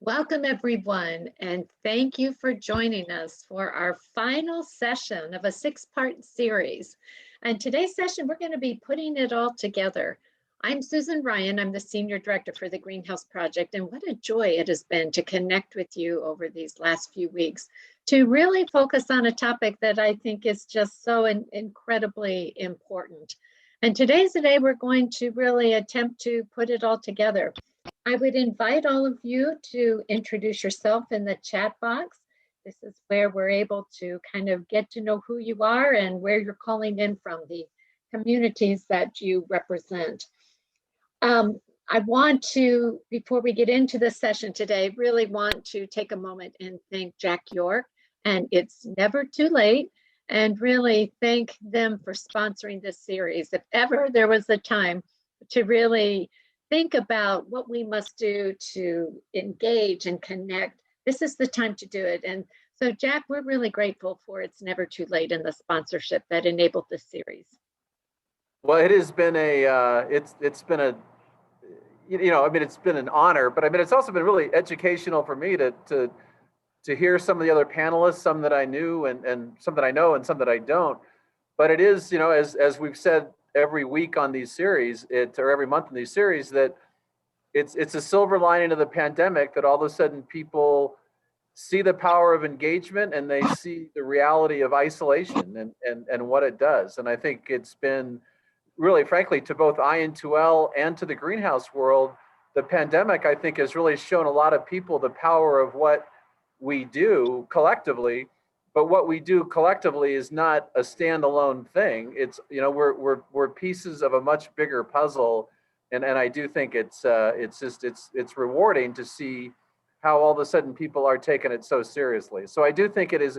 Welcome, everyone, and thank you for joining us for our final session of a 6-part series. And today's session, we're going to be putting it all together. I'm Susan Ryan. I'm the Senior Director for the Greenhouse Project, and what a joy it has been to connect with you over these last few weeks to really focus on a topic that I think is just so incredibly important. And today's the day we're going to really attempt to put it all together. I would invite all of you to introduce yourself in the chat box. This is where we're able to kind of get to know who you are and where you're calling in from, the communities that you represent. I want to, before we get into the session today, really want to take a moment and thank Jack York and It's Never Too Late, and really thank them for sponsoring this series. If ever there was a time to really think about what we must do to engage and connect, this is the time to do it. And so, Jack, we're really grateful for It's Never Too Late and the sponsorship that enabled this series. Well, it has been it's been a, it's been an honor, but it's also been really educational for me to hear some of the other panelists, some that I knew and some that I know and some that I don't. But it is, as we've said every week on these series, or every month in these series, that it's a silver lining of the pandemic that all of a sudden people see the power of engagement and they see the reality of isolation and what it does. And I think it's been really, frankly, to both I&2L and to the greenhouse world, the pandemic, I think, has really shown a lot of people the power of what we do collectively. But what we do collectively is not a standalone thing. It's, we're pieces of a much bigger puzzle, and I do think it's rewarding to see how all of a sudden people are taking it so seriously. So I do think it is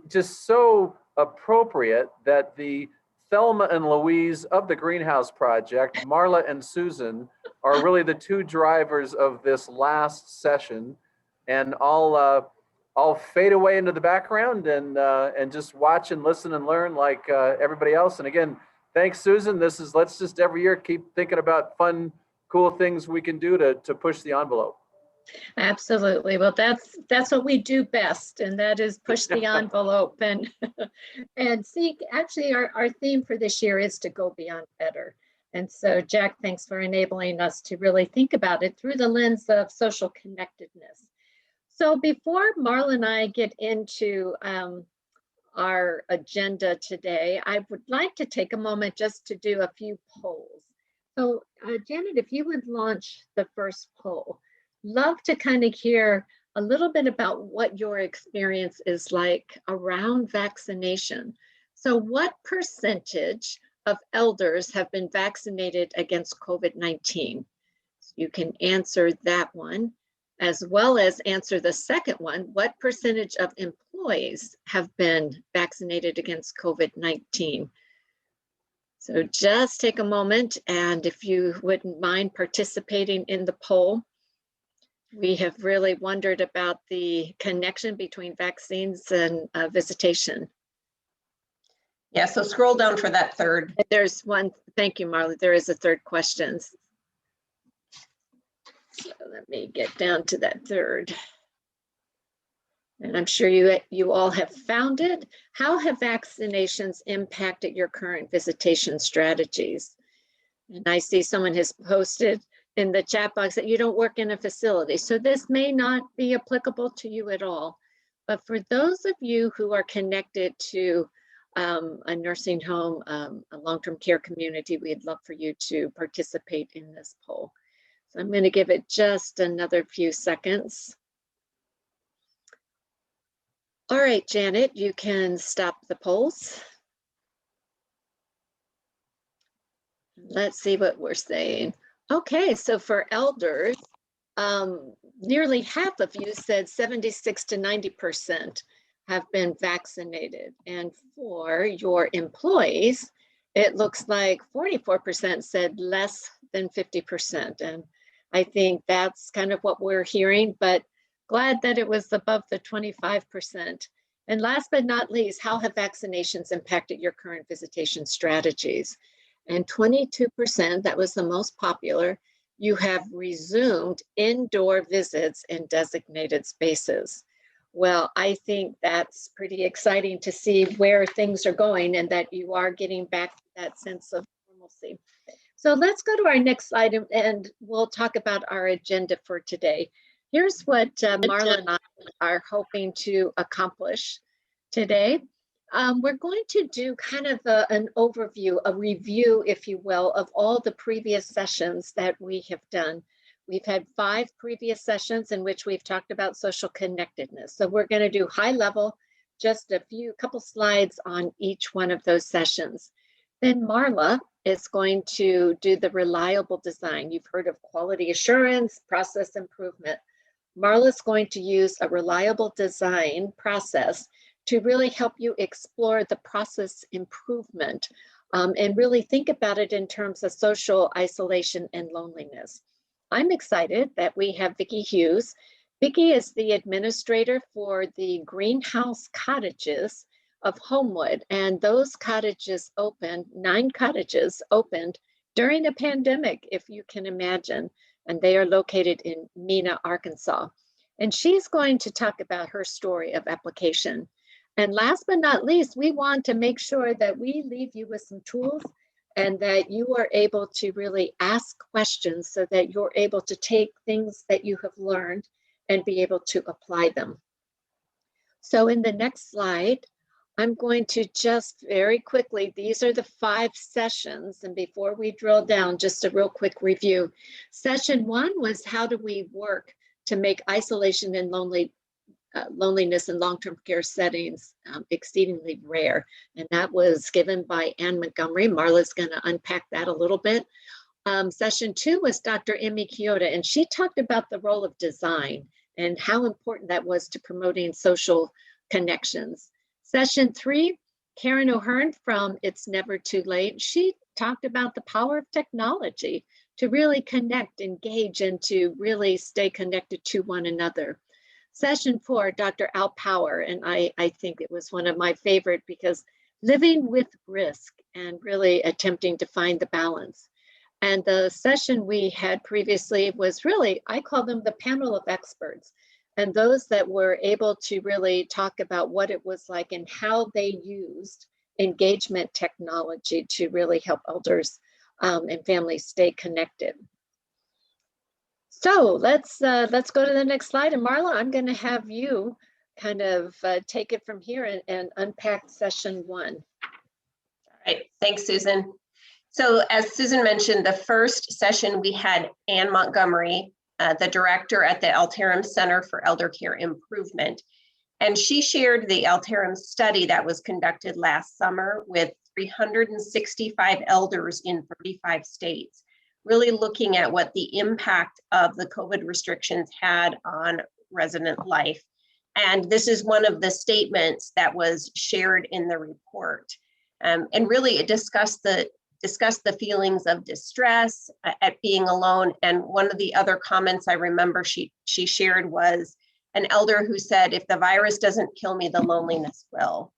just so appropriate that the Thelma and Louise of the Greenhouse Project, Marla and Susan, are really the two drivers of this last session, and I'll fade away into the background and just watch and listen and learn like everybody else. And again, thanks, Susan. Let's just every year keep thinking about fun, cool things we can do to push the envelope. Absolutely. Well, that's what we do best, and that is push the envelope and see. Actually, our theme for this year is to go beyond better. And so, Jack, thanks for enabling us to really think about it through the lens of social connectedness. So before Marla and I get into our agenda today, I would like to take a moment just to do a few polls. So Janet, if you would launch the first poll. Love to kind of hear a little bit about what your experience is like around vaccination. So what percentage of elders have been vaccinated against COVID-19? You can answer that one, as well as answer the second one. What percentage of employees have been vaccinated against COVID-19? So just take a moment, and if you wouldn't mind participating in the poll. We have really wondered about the connection between vaccines and visitation. Yeah, so scroll down for that third. There's one, thank you, Marla. There is a third question. So let me get down to that third. And I'm sure you all have found it. How have vaccinations impacted your current visitation strategies? And I see someone has posted in the chat box that you don't work in a facility. So this may not be applicable to you at all. But for those of you who are connected to a nursing home, a long-term care community, we'd love for you to participate in this poll. So I'm going to give it just another few seconds. All right, Janet, you can stop the polls. Let's see what we're saying. Okay, so for elders, nearly half of you said 76 to 90% have been vaccinated. And for your employees, it looks like 44% said less than 50%. And I think that's kind of what we're hearing, but glad that it was above the 25%. And last but not least, how have vaccinations impacted your current visitation strategies? And 22%, that was the most popular, you have resumed indoor visits in designated spaces. Well, I think that's pretty exciting to see where things are going and that you are getting back that sense of normalcy. So let's go to our next slide and we'll talk about our agenda for today. Here's what Marla and I are hoping to accomplish today. We're going to do kind of an overview, a review, if you will, of all the previous sessions that we have done. We've had 5 previous sessions in which we've talked about social connectedness. So we're going to do high level, just a couple slides on each one of those sessions. Then Marla is going to do the reliable design. You've heard of quality assurance, process improvement. Marla's going to use a reliable design process to really help you explore the process improvement and really think about it in terms of social isolation and loneliness. I'm excited that we have Vicki Hughes. Vicki is the administrator for the greenhouse cottages of Homewood, and those cottages opened, 9 cottages opened during the pandemic, if you can imagine, and they are located in Mena, Arkansas. And she's going to talk about her story of application. And last but not least, we want to make sure that we leave you with some tools and that you are able to really ask questions so that you're able to take things that you have learned and be able to apply them. So in the next slide, I'm going to just very quickly, these are the 5 sessions. And before we drill down, just a real quick review. Session 1 was how do we work to make isolation and loneliness in long-term care settings exceedingly rare. And that was given by Ann Montgomery. Marla's going to unpack that a little bit. Session 2 was Dr. Emmy Kyoto, and she talked about the role of design and how important that was to promoting social connections. Session 3, Karen O'Hearn from It's Never Too Late. She talked about the power of technology to really connect, engage, and to really stay connected to one another. Session 4, Dr. Al Power, and I think it was one of my favorite because living with risk and really attempting to find the balance. And the session we had previously was really, I call them the panel of experts, and those that were able to really talk about what it was like and how they used engagement technology to really help elders and families stay connected. So let's go to the next slide. And Marla, I'm going to have you kind of take it from here and unpack session 1. All right, thanks, Susan. So as Susan mentioned, the first session we had Ann Montgomery, the director at the Altarum Center for Elder Care Improvement. And she shared the Altarum study that was conducted last summer with 365 elders in 35 states, really looking at what the impact of the COVID restrictions had on resident life. And this is one of the statements that was shared in the report. And really it discussed the feelings of distress at being alone. And one of the other comments I remember she shared was an elder who said, if the virus doesn't kill me, the loneliness will.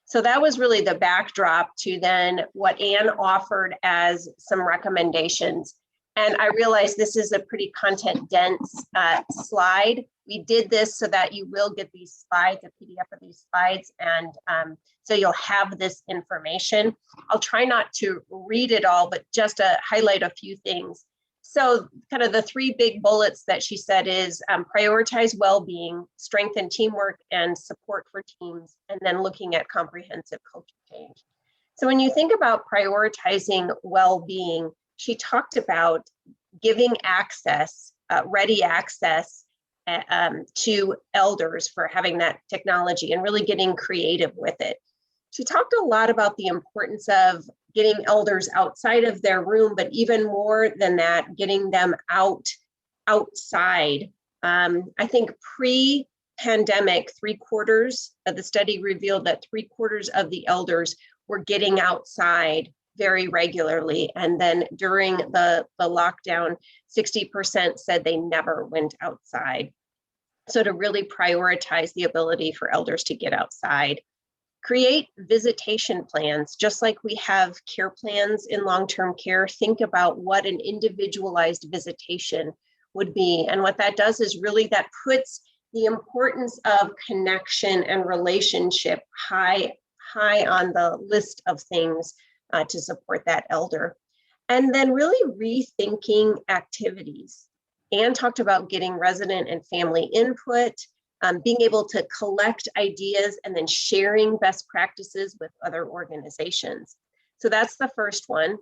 So that was really the backdrop to then what Ann offered as some recommendations. And I realize this is a pretty content dense slide. We did this so that you will get these slides, a PDF of these slides, and so you'll have this information. I'll try not to read it all, but just to highlight a few things. So kind of the 3 big bullets that she said is prioritize well-being, strengthen teamwork and support for teams, and then looking at comprehensive culture change. So when you think about prioritizing well-being, she talked about giving access, ready access to elders for having that technology and really getting creative with it. She talked a lot about the importance of getting elders outside of their room, but even more than that, getting them outside. I think pre-pandemic, 3/4 of the study revealed that 3/4 of the elders were getting outside very regularly. And then during the lockdown, 60% said they never went outside. So to really prioritize the ability for elders to get outside. Create visitation plans, just like we have care plans in long-term care. Think about what an individualized visitation would be. And what that does is really that puts the importance of connection and relationship high on the list of things to support that elder. And then really rethinking activities. Anne talked about getting resident and family input, being able to collect ideas and then sharing best practices with other organizations. So that's the first one.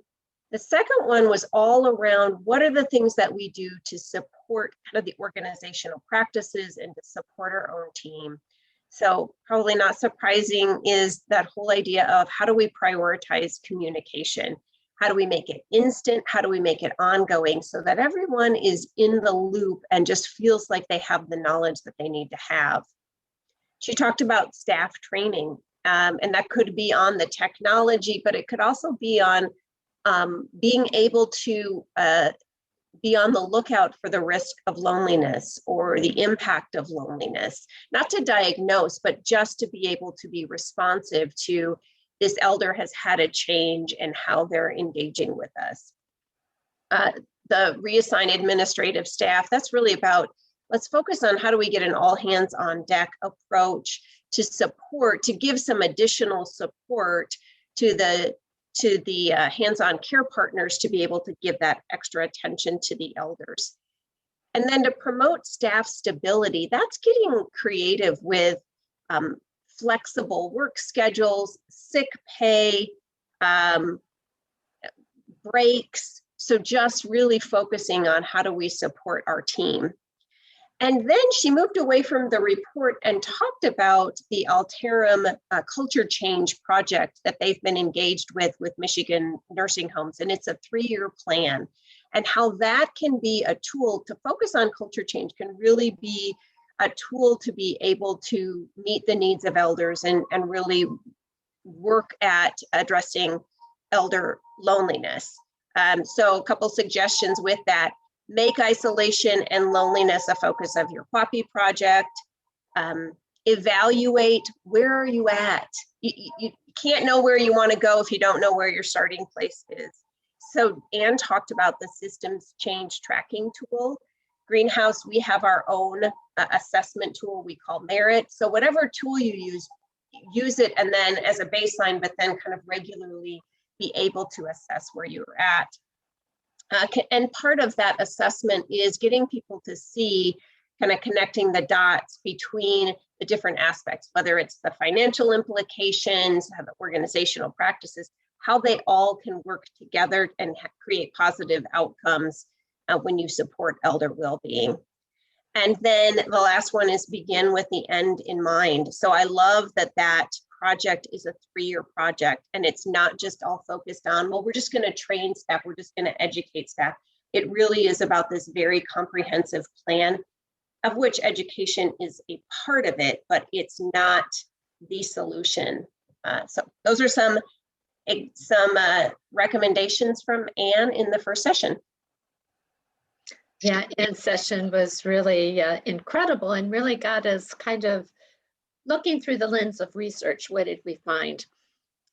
The second one was all around what are the things that we do to support kind of the organizational practices and to support our own team. So probably not surprising is that whole idea of how do we prioritize communication? How do we make it instant? How do we make it ongoing so that everyone is in the loop and just feels like they have the knowledge that they need to have? She talked about staff training, and that could be on the technology, but it could also be on being able to be on the lookout for the risk of loneliness or the impact of loneliness, not to diagnose, but just to be able to be responsive to this elder has had a change in how they're engaging with us. The reassigned administrative staff, that's really about, let's focus on how do we get an all hands on deck approach to support, to give some additional support to the hands-on care partners to be able to give that extra attention to the elders. And then to promote staff stability, that's getting creative with flexible work schedules, sick pay, breaks. So just really focusing on how do we support our team. And then she moved away from the report and talked about the Altarum culture change project that they've been engaged with Michigan nursing homes. And it's a 3-year plan, and how that can be a tool to focus on culture change can really be a tool to be able to meet the needs of elders and really work at addressing elder loneliness. So a couple suggestions with that. Make isolation and loneliness a focus of your WAPI project. Evaluate, where are you at? You can't know where you want to go if you don't know where your starting place is. So Anne talked about the systems change tracking tool. Greenhouse, we have our own assessment tool we call Merit. So whatever tool you use it and then as a baseline, but then kind of regularly be able to assess where you're at. And part of that assessment is getting people to see, kind of connecting the dots between the different aspects, whether it's the financial implications, the organizational practices, how they all can work together and create positive outcomes when you support elder well-being. And then the last one is begin with the end in mind. So I love that that project is a 3-year project, and it's not just all focused on, well, we're just going to train staff, we're just going to educate staff. It really is about this very comprehensive plan, of which education is a part of it, but it's not the solution. So those are some recommendations from Anne in the first session. Yeah, Anne's session was really incredible and really got us kind of looking through the lens of research. What did we find?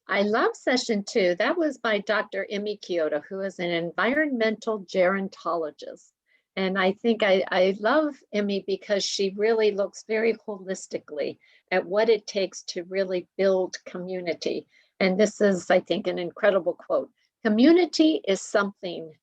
I love session 2. That was by Dr. Emmy Kyoto, who is an environmental gerontologist. And I think I love Emmy because she really looks very holistically at what it takes to really build community. And this is, I think, an incredible quote. Community is something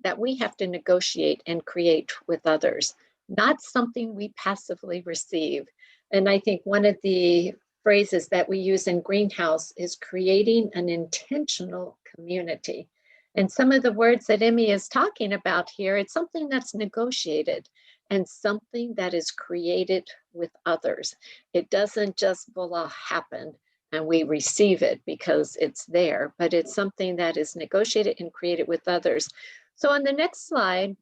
that we have to negotiate and create with others, not something we passively receive. And I think one of the phrases that we use in Greenhouse is creating an intentional community. And some of the words that Emmy is talking about here, it's something that's negotiated and something that is created with others. It doesn't just voila happen and we receive it because it's there, but it's something that is negotiated and created with others. So on the next slide,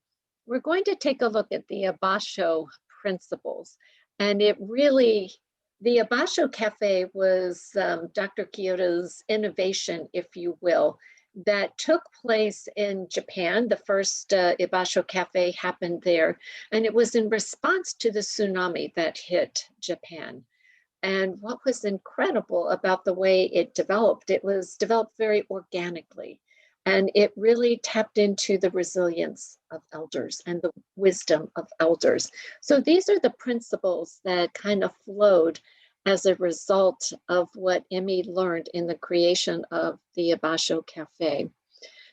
we're going to take a look at the BASHO principles. And it really, the BASHO Cafe was Dr. Kyoto's innovation, if you will, that took place in Japan. The first BASHO Cafe happened there, and it was in response to the tsunami that hit Japan. And what was incredible about the way it was developed very organically. And it really tapped into the resilience of elders and the wisdom of elders. So these are the principles that kind of flowed as a result of what Emmy learned in the creation of the BASHO Cafe.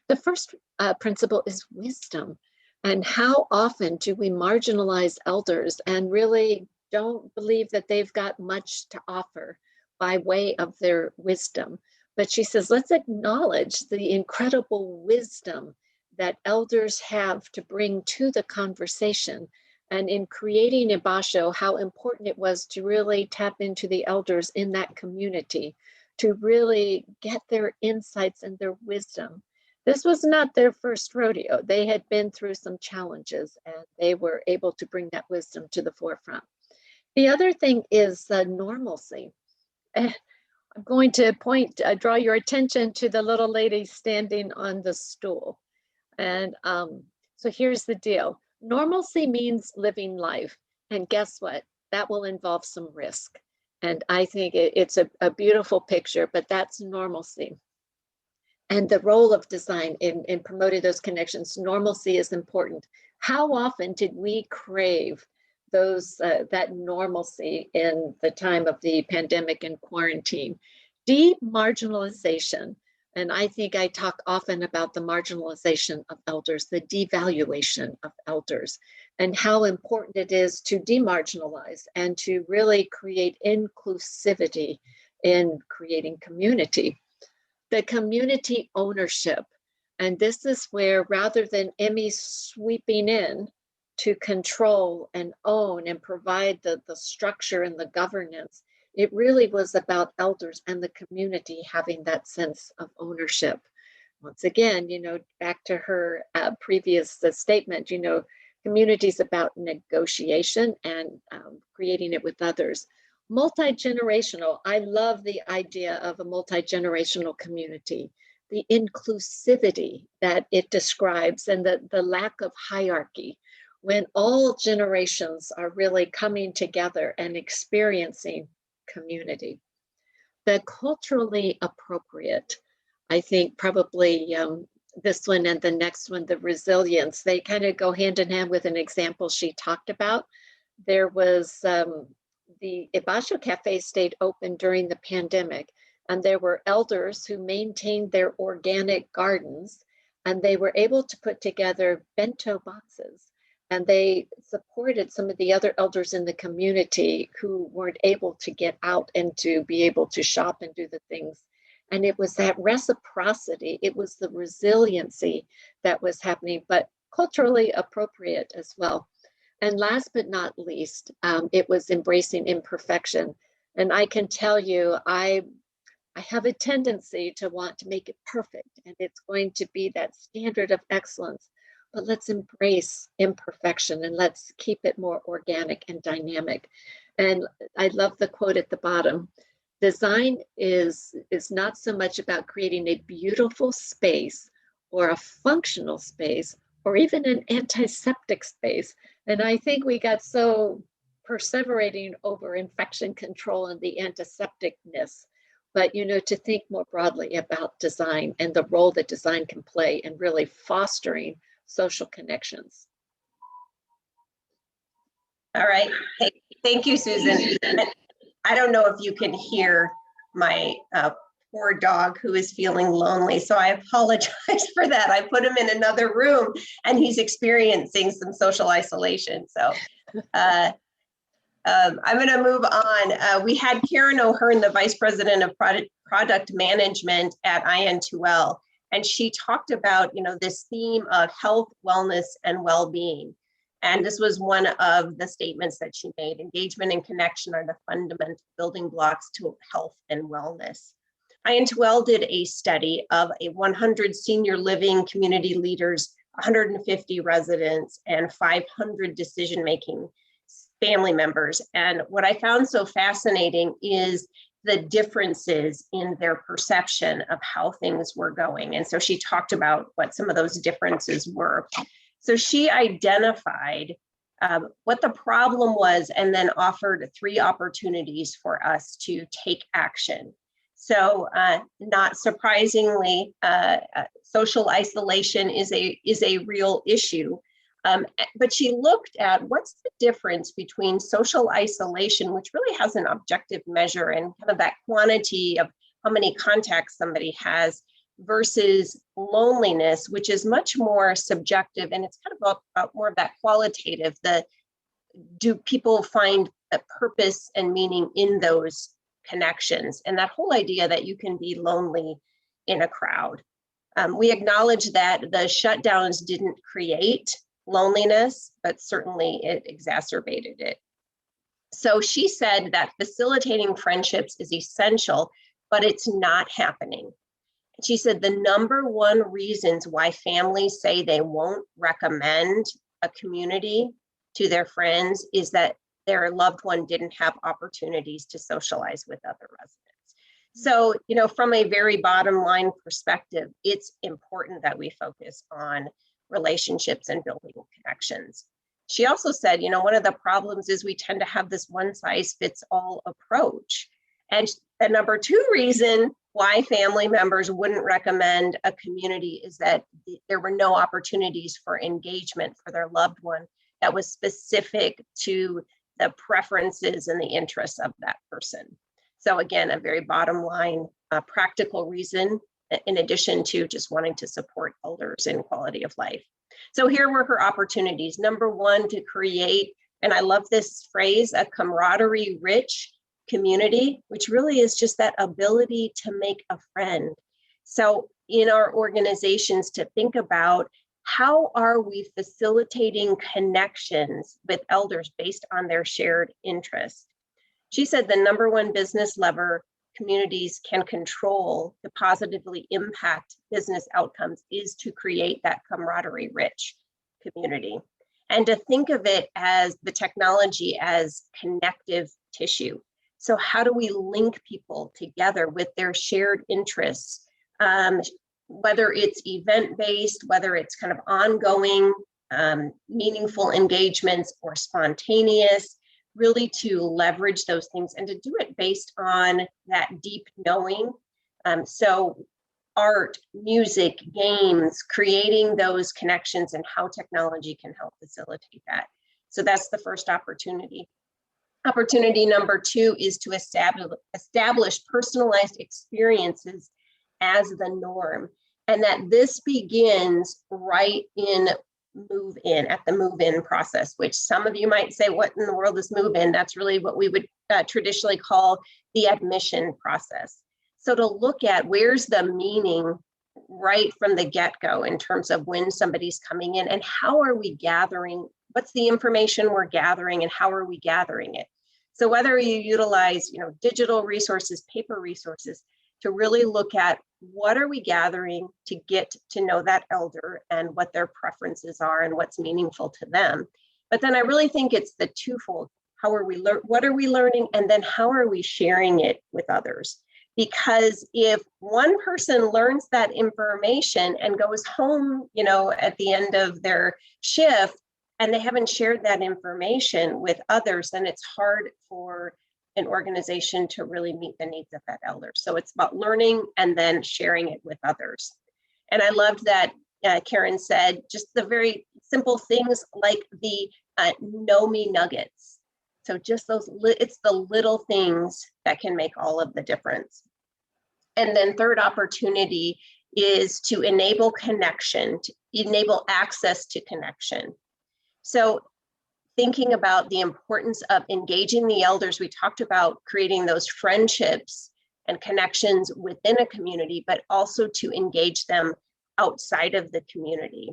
The first principle is wisdom. And how often do we marginalize elders and really don't believe that they've got much to offer by way of their wisdom? But she says, let's acknowledge the incredible wisdom that elders have to bring to the conversation. And in creating a BASHO, how important it was to really tap into the elders in that community, to really get their insights and their wisdom. This was not their first rodeo. They had been through some challenges and they were able to bring that wisdom to the forefront. The other thing is normalcy. I'm going to draw your attention to the little lady standing on the stool. And so here's the deal. Normalcy means living life. And guess what? That will involve some risk. And I think it's a beautiful picture, but that's normalcy. And the role of design in promoting those connections, normalcy is important. How often did we crave that normalcy in the time of the pandemic and quarantine? Demarginalization, and I think I talk often about the marginalization of elders, the devaluation of elders, and how important it is to demarginalize and to really create inclusivity in creating community. The community ownership. And this is where, rather than Emmy sweeping in to control and own and provide the structure and the governance, it really was about elders and the community having that sense of ownership. Once again, back to her previous statement, community's about negotiation and creating it with others. Multi-generational, I love the idea of a multi-generational community, the inclusivity that it describes and the lack of hierarchy, when all generations are really coming together and experiencing community. The culturally appropriate, I think probably this one and the next one, the resilience, they kind of go hand in hand with an example she talked about. There was the BASHO Cafe stayed open during the pandemic, and there were elders who maintained their organic gardens, and they were able to put together bento boxes, and they supported some of the other elders in the community who weren't able to get out and to be able to shop and do the things. And it was that reciprocity, it was the resiliency that was happening, but culturally appropriate as well. And last but not least, it was embracing imperfection. And I can tell you, I have a tendency to want to make it perfect, and it's going to be that standard of excellence. But let's embrace imperfection and let's keep it more organic and dynamic. And I love the quote at the bottom. Design is not so much about creating a beautiful space or a functional space or even an antiseptic space. And I think we got so perseverating over infection control and the antisepticness, but to think more broadly about design and the role that design can play in really fostering social connections. All right, thank you, Susan. I don't know if you can hear my poor dog who is feeling lonely, so I apologize for that. I put him in another room and he's experiencing some social isolation. So I'm going to move on. We had Karen O'Hearn, the Vice President of Product Management at IN2L, and she talked about this theme of health, wellness, and well-being. And this was one of the statements that she made. Engagement and connection are the fundamental building blocks to health and wellness. IN2L did a study of 100 senior living community leaders, 150 residents, and 500 decision-making family members. And what I found so fascinating is the differences in their perception of how things were going. And so she talked about what some of those differences were. So she identified what the problem was, and then offered 3 opportunities for us to take action. So not surprisingly, social isolation is a real issue. But she looked at what's the difference between social isolation, which really has an objective measure and kind of that quantity of how many contacts somebody has, versus loneliness, which is much more subjective, and it's kind of about more of that qualitative. Do people find a purpose and meaning in those connections? And that whole idea that you can be lonely in a crowd. We acknowledge that the shutdowns didn't create loneliness, but certainly it exacerbated it. So she said that facilitating friendships is essential, but it's not happening. She said the number one reasons why families say they won't recommend a community to their friends is that their loved one didn't have opportunities to socialize with other residents. So, from a very bottom line perspective, it's important that we focus on relationships and building connections. She also said, one of the problems is we tend to have this one size fits all approach. And the number 2 reason why family members wouldn't recommend a community is that there were no opportunities for engagement for their loved one that was specific to the preferences and the interests of that person. So again, a very bottom line practical reason, in addition to just wanting to support elders in quality of life. So here were her opportunities. Number 1, to create, and I love this phrase, a camaraderie rich community, which really is just that ability to make a friend. So in our organizations, to think about how are we facilitating connections with elders based on their shared interests. She said the number 1 business lever communities can control to positively impact business outcomes is to create that camaraderie rich community, and to think of it as the technology as connective tissue. So how do we link people together with their shared interests, whether it's event-based, whether it's kind of ongoing, meaningful engagements, or spontaneous, really to leverage those things and to do it based on that deep knowing. So art, music, games, creating those connections and how technology can help facilitate that. So that's the first opportunity. Opportunity number 2 is to establish personalized experiences as the norm, and that this begins right in at the move-in process, which some of you might say, what in the world is move-in? That's really what we would traditionally call the admission process. So to look at where's the meaning right from the get-go in terms of when somebody's coming in, and how are we gathering, what's the information we're gathering, and how are we gathering it? So whether you utilize, digital resources, paper resources, to really look at what are we gathering to get to know that elder and what their preferences are and what's meaningful to them. But then I really think it's the twofold. How are we what are we learning? And then how are we sharing it with others? Because if one person learns that information and goes home, at the end of their shift, and they haven't shared that information with others, then it's hard for an organization to really meet the needs of that elder. So it's about learning and then sharing it with others. And I loved that Karen said just the very simple things like the know me nuggets. So just those, it's the little things that can make all of the difference. And then third opportunity is to enable connection, to enable access to connection. So thinking about the importance of engaging the elders, we talked about creating those friendships and connections within a community, but also to engage them outside of the community.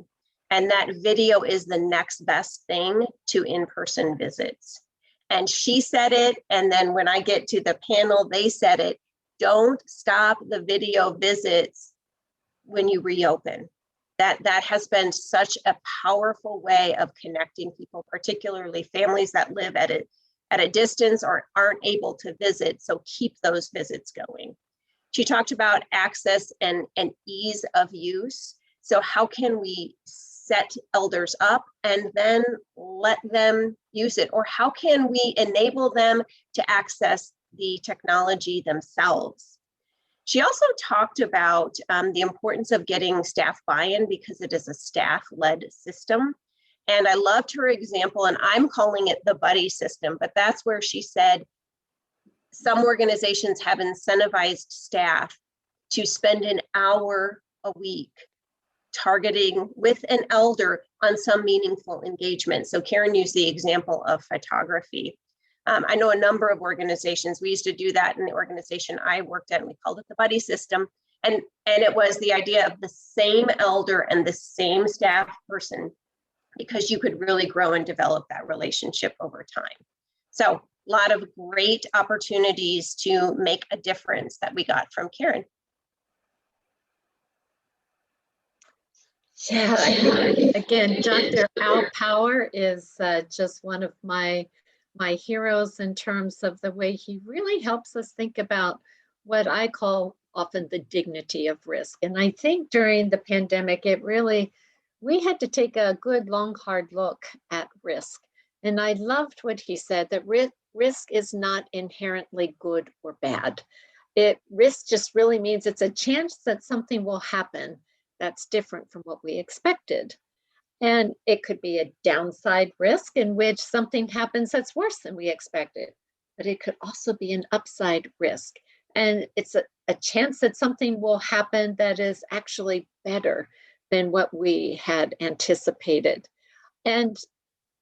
And that video is the next best thing to in-person visits. And she said it, and then when I get to the panel, they said it, don't stop the video visits when you reopen. That has been such a powerful way of connecting people, particularly families that live at a distance or aren't able to visit. So keep those visits going. She talked about access and ease of use. So how can we set elders up and then let them use it? Or how can we enable them to access the technology themselves? She also talked about the importance of getting staff buy-in because it is a staff-led system. And I loved her example, and I'm calling it the buddy system, but that's where she said some organizations have incentivized staff to spend an hour a week targeting with an elder on some meaningful engagement. So Karen used the example of photography. I know a number of organizations, we used to do that in the organization I worked at, and we called it the buddy system. And it was the idea of the same elder and the same staff person, because you could really grow and develop that relationship over time. So a lot of great opportunities to make a difference that we got from Karen. Yeah, again, Dr. Al Power is just one of my heroes in terms of the way he really helps us think about what I call often the dignity of risk. And I think during the pandemic, we had to take a good, long, hard look at risk. And I loved what he said, that risk is not inherently good or bad. Risk just really means it's a chance that something will happen that's different from what we expected. And it could be a downside risk in which something happens that's worse than we expected, but it could also be an upside risk. And it's a chance that something will happen that is actually better than what we had anticipated. And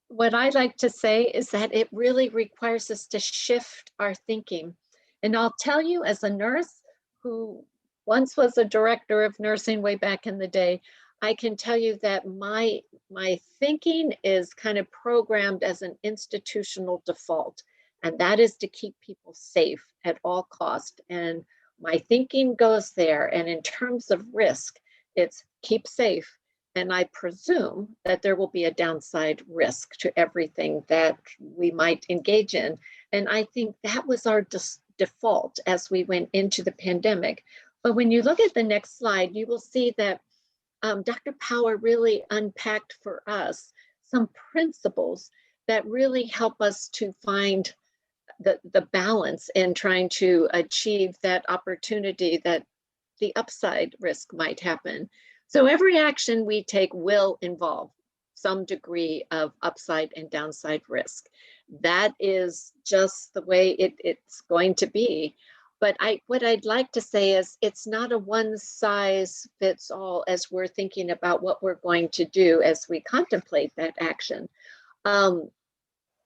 what I like to say is that it really requires us to shift our thinking. And I'll tell you, as a nurse who once was a director of nursing way back in the day, I can tell you that my thinking is kind of programmed as an institutional default, and that is to keep people safe at all costs. And my thinking goes there. And in terms of risk, it's keep safe. And I presume that there will be a downside risk to everything that we might engage in. And I think that was our default as we went into the pandemic. But when you look at the next slide, you will see that Dr. Power really unpacked for us some principles that really help us to find the balance in trying to achieve that opportunity that the upside risk might happen. So every action we take will involve some degree of upside and downside risk. That is just the way it's going to be. But what I'd like to say is it's not a one size fits all as we're thinking about what we're going to do as we contemplate that action.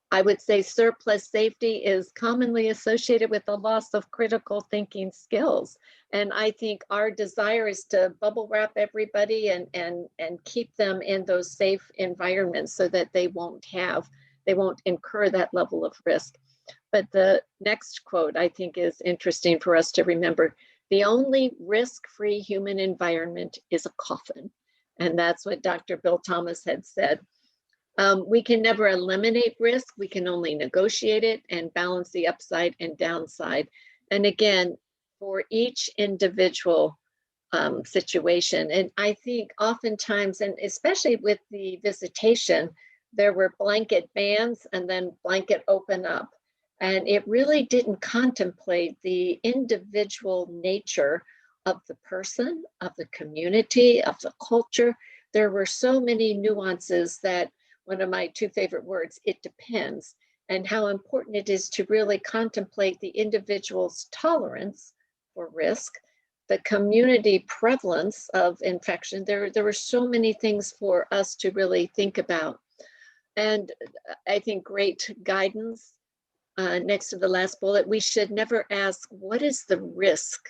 I would say surplus safety is commonly associated with the loss of critical thinking skills. And I think our desire is to bubble wrap everybody and keep them in those safe environments so that they won't incur that level of risk. But the next quote I think is interesting for us to remember. The only risk-free human environment is a coffin. And that's what Dr. Bill Thomas had said. We can never eliminate risk. We can only negotiate it and balance the upside and downside. And again, for each individual situation, and I think oftentimes, and especially with the visitation, there were blanket bans and then blanket open up. And it really didn't contemplate the individual nature of the person, of the community, of the culture. There were so many nuances that, one of my two favorite words, it depends, and how important it is to really contemplate the individual's tolerance for risk, the community prevalence of infection. There were so many things for us to really think about. And I think great guidance. Next to the last bullet, we should never ask, what is the risk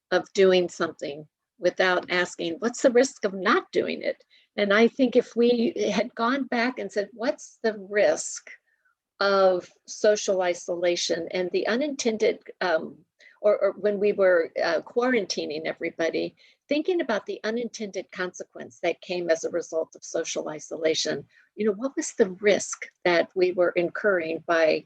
of doing something, without asking, what's the risk of not doing it? And I think if we had gone back and said, what's the risk of social isolation and the unintended, or when we were quarantining everybody, thinking about the unintended consequence that came as a result of social isolation, what was the risk that we were incurring by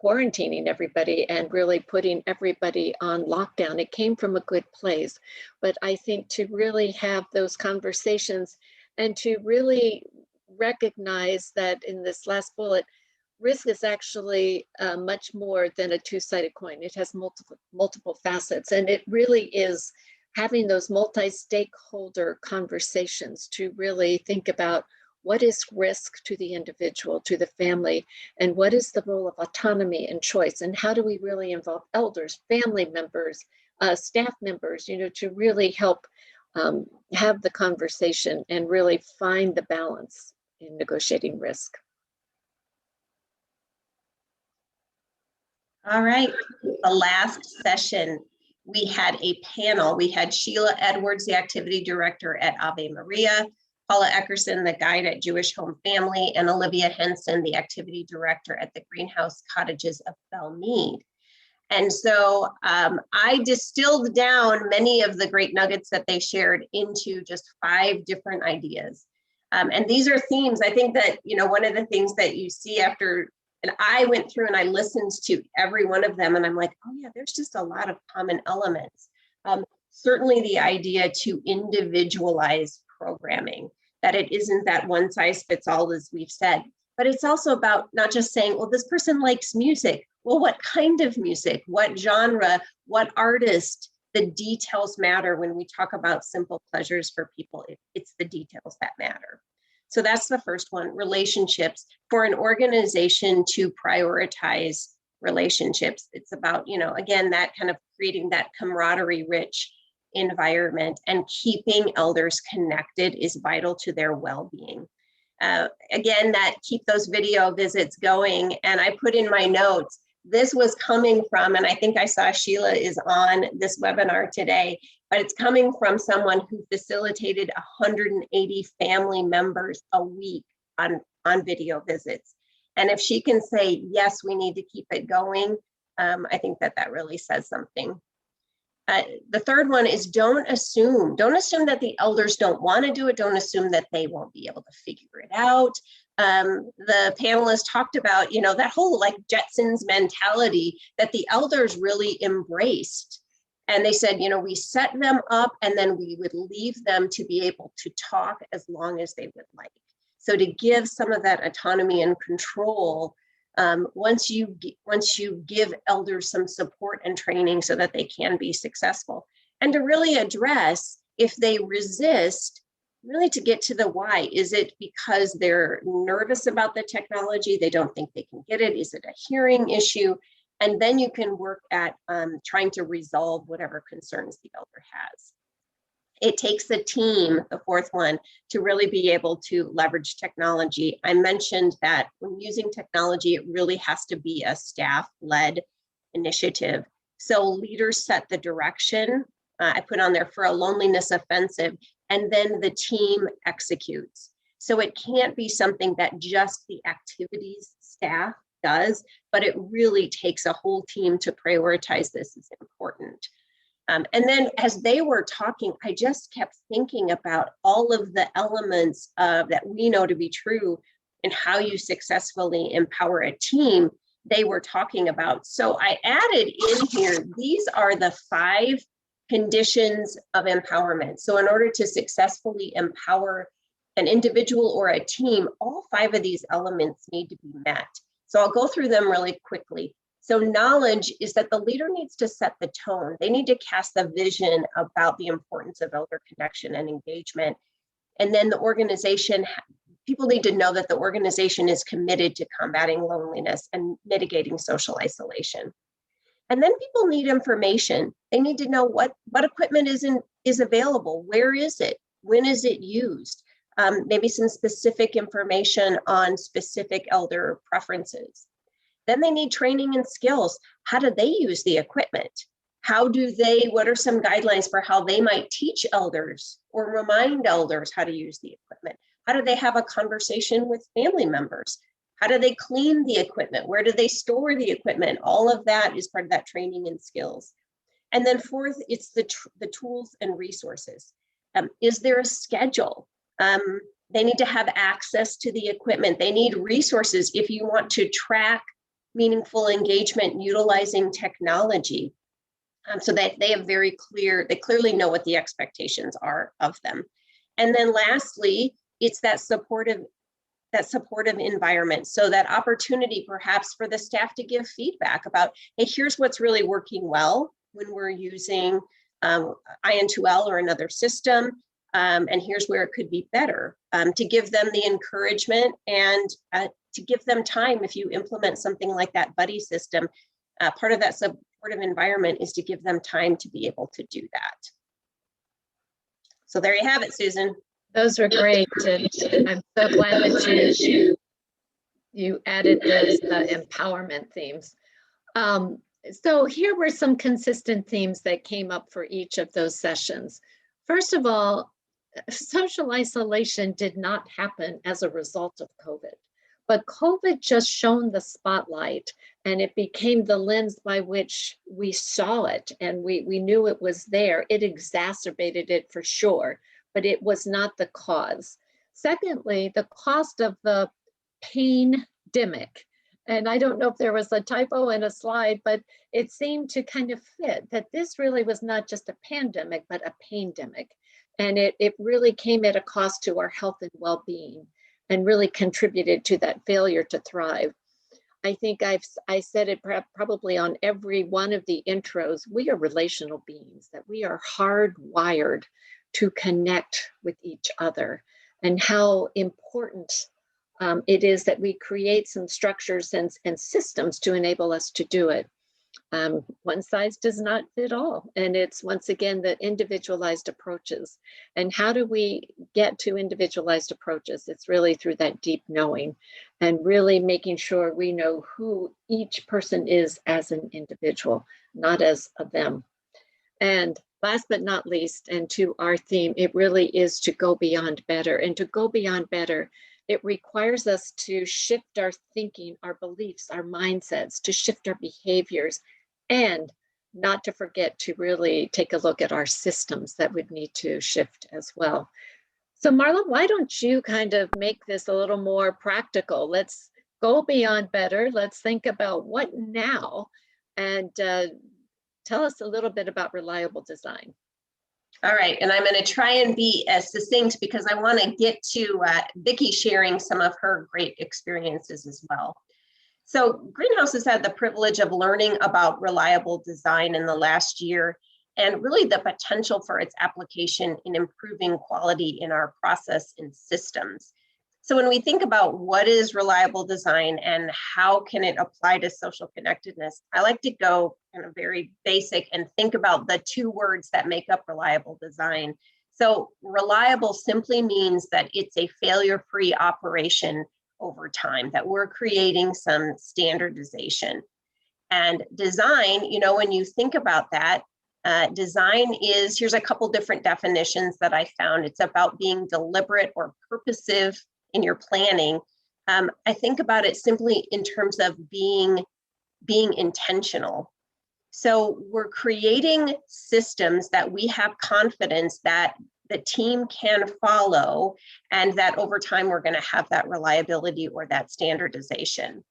quarantining everybody and really putting everybody on lockdown? It came from a good place. But I think to really have those conversations and to really recognize that in this last bullet, risk is actually much more than a two-sided coin. It has multiple facets, and it really is having those multi-stakeholder conversations to really think about what is risk to the individual, to the family, and what is the role of autonomy and choice, and how do we really involve elders, family members, staff members, to really help have the conversation and really find the balance in negotiating risk. All right, the last session, we had a panel. We had Sheila Edwards, the activity director at Ave Maria, Paula Eckerson, the guide at Jewish Home Family, and Olivia Henson, the activity director at the Greenhouse Cottages of Belmead. And so I distilled down many of the great nuggets that they shared into just 5 different ideas. And these are themes. I think that, one of the things that you see after, and I went through and I listened to every one of them, and I'm like, oh yeah, there's just a lot of common elements. Certainly the idea to individualize programming, that it isn't that one size fits all, as we've said, but it's also about not just saying, well, this person likes music. Well, what kind of music, what genre, what artist? The details matter when we talk about simple pleasures for people. It's the details that matter. So that's the first one, relationships. For an organization to prioritize relationships, it's about, again, that kind of creating that camaraderie rich environment, and keeping elders connected is vital to their well-being. Again, that keep those video visits going. And I put in my notes, this was coming from, and I think I saw Sheila is on this webinar today, but it's coming from someone who facilitated 180 family members a week on video visits. And if she can say, yes, we need to keep it going, I think that really says something. The third one is don't assume that the elders don't want to do it. Don't assume that they won't be able to figure it out. The panelists talked about, that whole like Jetsons mentality that the elders really embraced. And they said, we set them up and then we would leave them to be able to talk as long as they would like. So to give some of that autonomy and control, once you give elders some support and training so that they can be successful, and to really address if they resist, really to get to the why. Is it because they're nervous about the technology? They don't think they can get it? Is it a hearing issue? And then you can work at trying to resolve whatever concerns the elder has. It takes a team, the fourth one, to really be able to leverage technology. I mentioned that when using technology, it really has to be a staff-led initiative. So leaders set the direction. I put on there for a loneliness offensive, and then the team executes. So it can't be something that just the activities staff does, but it really takes a whole team to prioritize this as important. And then as they were talking, I just kept thinking about all of the elements that we know to be true in how you successfully empower a team they were talking about. So I added in here, these are the 5 conditions of empowerment. So in order to successfully empower an individual or a team, all 5 of these elements need to be met. So I'll go through them really quickly. So knowledge is that the leader needs to set the tone. They need to cast the vision about the importance of elder connection and engagement. And then the organization, people need to know that the organization is committed to combating loneliness and mitigating social isolation. And then people need information. They need to know what equipment is available. Where is it? When is it used? Maybe some specific information on specific elder preferences. Then they need training and skills. How do they use the equipment? What are some guidelines for how they might teach elders or remind elders how to use the equipment? How do they have a conversation with family members? How do they clean the equipment? Where do they store the equipment? All of that is part of that training and skills. And then fourth, it's the tools and resources. Is there a schedule? They need to have access to the equipment. They need resources if you want to track meaningful engagement utilizing technology, so that they clearly know what the expectations are of them. And then lastly, it's that supportive environment. So that opportunity perhaps for the staff to give feedback about, hey, here's what's really working well when we're using IN2L or another system, and here's where it could be better, to give them the encouragement and to give them time. If you implement something like that buddy system, part of that supportive environment is to give them time to be able to do that. So there you have it, Susan. Those are great. And I'm so glad that you added those empowerment themes. So here were some consistent themes that came up for each of those sessions. First of all, social isolation did not happen as a result of COVID, but COVID just shone the spotlight, and it became the lens by which we saw it, and we knew it was there. It exacerbated it for sure, but it was not the cause. Secondly, the cost of the pain-demic. And I don't know if there was a typo in a slide, but it seemed to kind of fit that this really was not just a pandemic, but a pain-demic. And it really came at a cost to our health and well-being and really contributed to that failure to thrive. I think I said it probably on every one of the intros, we are relational beings, that we are hardwired to connect with each other, and how important it is that we create some structures and systems to enable us to do it. One size does not fit all. And it's, once again, the individualized approaches. And how do we get to individualized approaches? It's really through that deep knowing and really making sure we know who each person is as an individual, not as a them. And last but not least, and to our theme, it really is to go beyond better. And to go beyond better, it requires us to shift our thinking, our beliefs, our mindsets, to shift our behaviors, and not to forget to really take a look at our systems that would need to shift as well. So Marla, why don't you kind of make this a little more practical? Let's go beyond better. Let's think about what now, and tell us a little bit about reliable design. All right, and I'm going to try and be as succinct because I want to get to Vicki sharing some of her great experiences as well. So Greenhouse has had the privilege of learning about reliable design in the last year, and really the potential for its application in improving quality in our process and systems. So when we think about what is reliable design and how can it apply to social connectedness, I like to go kind of very basic and think about the two words that make up reliable design. So reliable simply means that it's a failure-free operation over time, that we're creating some standardization. And design, you know, when you think about that, design is, here's a couple different definitions that I found. It's about being deliberate or purposive in your planning. I think about it simply in terms of being intentional. So we're creating systems that we have confidence that the team can follow, and that over time we're going to have that reliability or that standardization.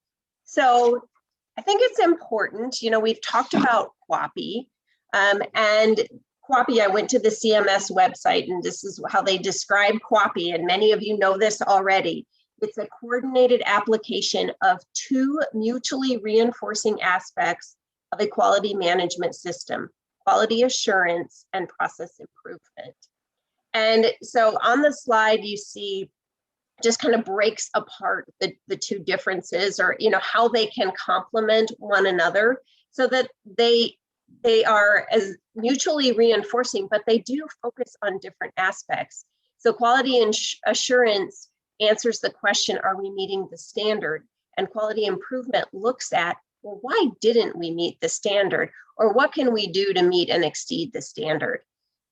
So I think it's important, you know, we've talked about QAPI, and QAPI, I went to the CMS website, and this is how they describe QAPI, and many of you know this already. It's a coordinated application of two mutually reinforcing aspects of a quality management system: quality assurance and process improvement. And so on the slide, you see just kind of breaks apart the two differences, or, you know, how they can complement one another so that they are as mutually reinforcing, but they do focus on different aspects. So quality assurance answers the question, are we meeting the standard? And quality improvement looks at, well, why didn't we meet the standard? Or what can we do to meet and exceed the standard?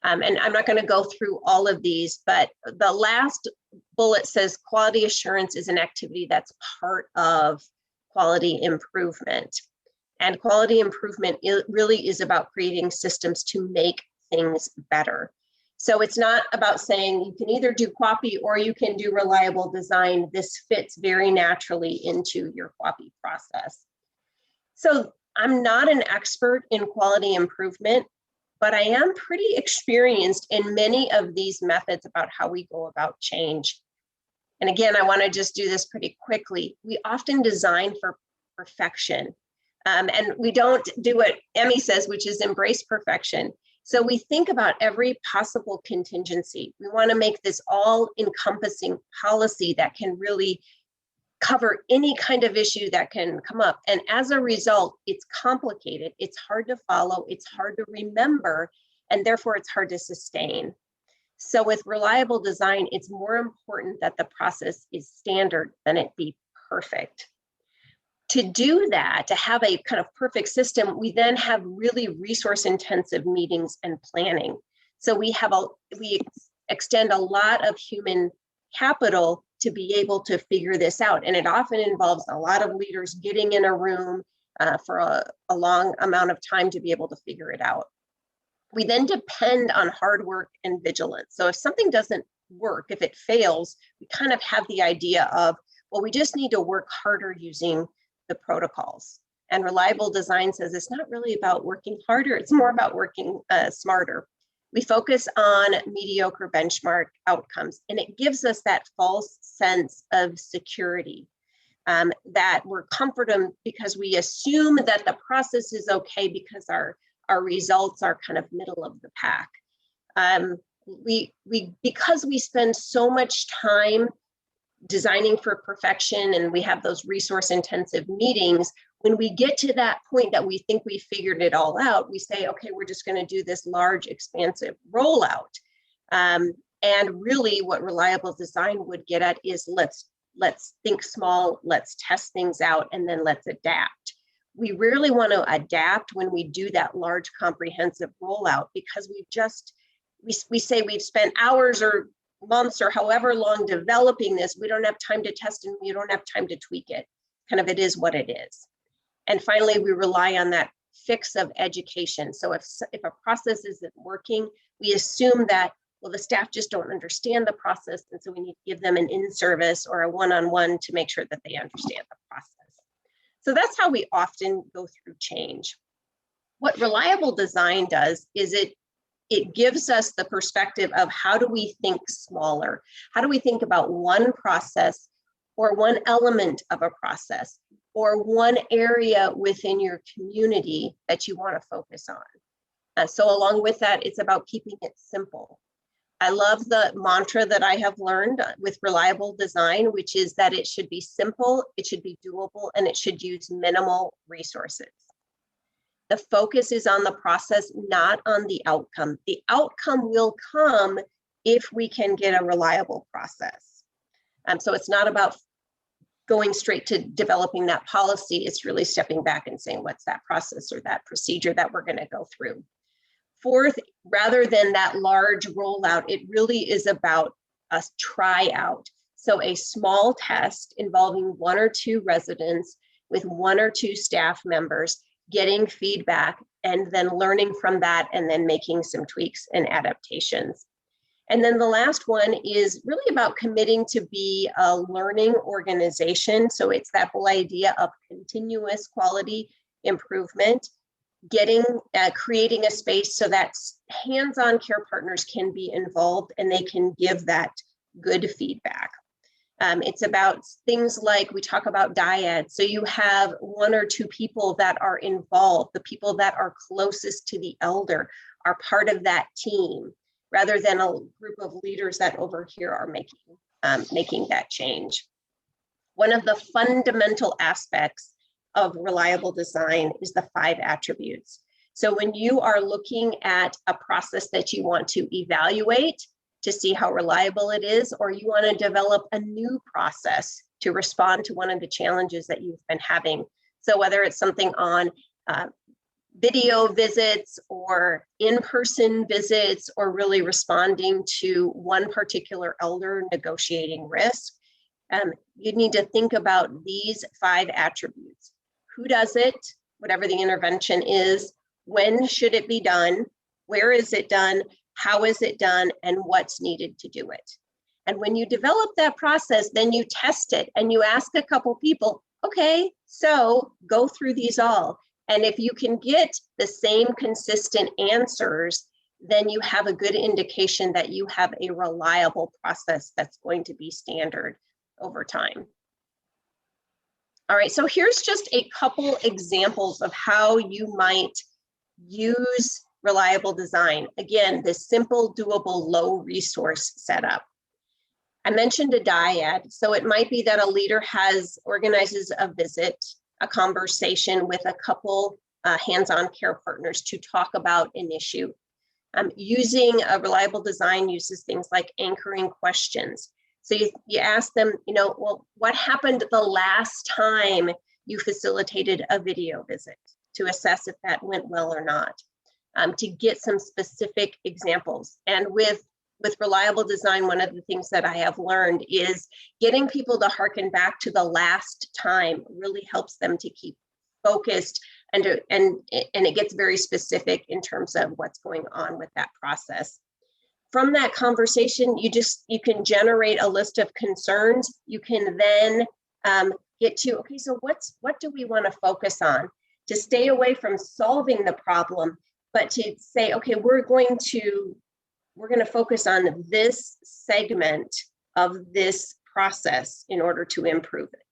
And I'm not going to go through all of these, but the last bullet says quality assurance is an activity that's part of quality improvement. And quality improvement really is about creating systems to make things better. So it's not about saying you can either do QAPI or you can do reliable design. This fits very naturally into your QAPI process. So I'm not an expert in quality improvement, but I am pretty experienced in many of these methods about how we go about change. And again, I want to just do this pretty quickly. We often design for perfection. And we don't do what Emmy says, which is embrace perfection. So we think about every possible contingency. We want to make this all-encompassing policy that can really cover any kind of issue that can come up. And as a result, it's complicated, it's hard to follow, it's hard to remember, and therefore it's hard to sustain. So with reliable design, it's more important that the process is standard than it be perfect. To do that, to have a kind of perfect system, we then have really resource-intensive meetings and planning. So we extend a lot of human capital to be able to figure this out. And it often involves a lot of leaders getting in a room for a long amount of time to be able to figure it out. We then depend on hard work and vigilance. So if something doesn't work, if it fails, we kind of have the idea of, well, we just need to work harder using the protocols. And reliable design says it's not really about working harder, it's more about working smarter. We focus on mediocre benchmark outcomes, and it gives us that false sense of security, that we're comforted because we assume that the process is okay because our results are kind of middle of the pack. Because we spend so much time designing for perfection and we have those resource intensive meetings, when we get to that point that we think we figured it all out, we say, okay, we're just going to do this large expansive rollout. And really what reliable design would get at is let's think small, let's test things out, and then let's adapt. We rarely want to adapt when we do that large comprehensive rollout because we say we've spent hours or months or however long developing this, we don't have time to test and we don't have time to tweak it. Kind of it is what it is. And finally, we rely on that fix of education. So if a process isn't working, we assume that, well, the staff just don't understand the process. And so we need to give them an in-service or a one-on-one to make sure that they understand the process. So that's how we often go through change. What reliable design does is it gives us the perspective of how do we think smaller? How do we think about one process or one element of a process or one area within your community that you want to focus on? So along with that, it's about keeping it simple. I love the mantra that I have learned with reliable design, which is that it should be simple, it should be doable, and it should use minimal resources. The focus is on the process, not on the outcome. The outcome will come if we can get a reliable process. So it's not about going straight to developing that policy. It's really stepping back and saying, what's that process or that procedure that we're going to go through? Fourth, rather than that large rollout, it really is about a tryout. So a small test involving 1 or 2 residents with 1 or 2 staff members, getting feedback and then learning from that and then making some tweaks and adaptations. And then the last one is really about committing to be a learning organization. So it's that whole idea of continuous quality improvement, creating a space so that hands-on care partners can be involved and they can give that good feedback. It's about things like we talk about dyad. So you have 1 or 2 people that are involved. The people that are closest to the elder are part of that team, rather than a group of leaders that over here are making that change. One of the fundamental aspects of reliable design is the 5 attributes. So when you are looking at a process that you want to evaluate to see how reliable it is, or you want to develop a new process to respond to one of the challenges that you've been having. So whether it's something on video visits or in-person visits, or really responding to one particular elder negotiating risk, you need to think about these 5 attributes. Who does it, whatever the intervention is, when should it be done, where is it done, how is it done, and what's needed to do it. And when you develop that process, then you test it and you ask a couple people, okay, so go through these all. And if you can get the same consistent answers, then you have a good indication that you have a reliable process that's going to be standard over time. All right, so here's just a couple examples of how you might use reliable design. Again, this simple, doable, low resource setup. I mentioned a dyad, so it might be that a leader organizes a visit, a conversation with a couple hands-on care partners to talk about an issue. Using a reliable design uses things like anchoring questions. So you ask them, well, what happened the last time you facilitated a video visit, to assess if that went well or not, to get some specific examples. And with reliable design, one of the things that I have learned is getting people to hearken back to the last time really helps them to keep focused, and it gets very specific in terms of what's going on with that process. From that conversation, you can generate a list of concerns. You can then get to, okay, so what do we want to focus on? To stay away from solving the problem, but to say, okay, we're going to focus on this segment of this process in order to improve it.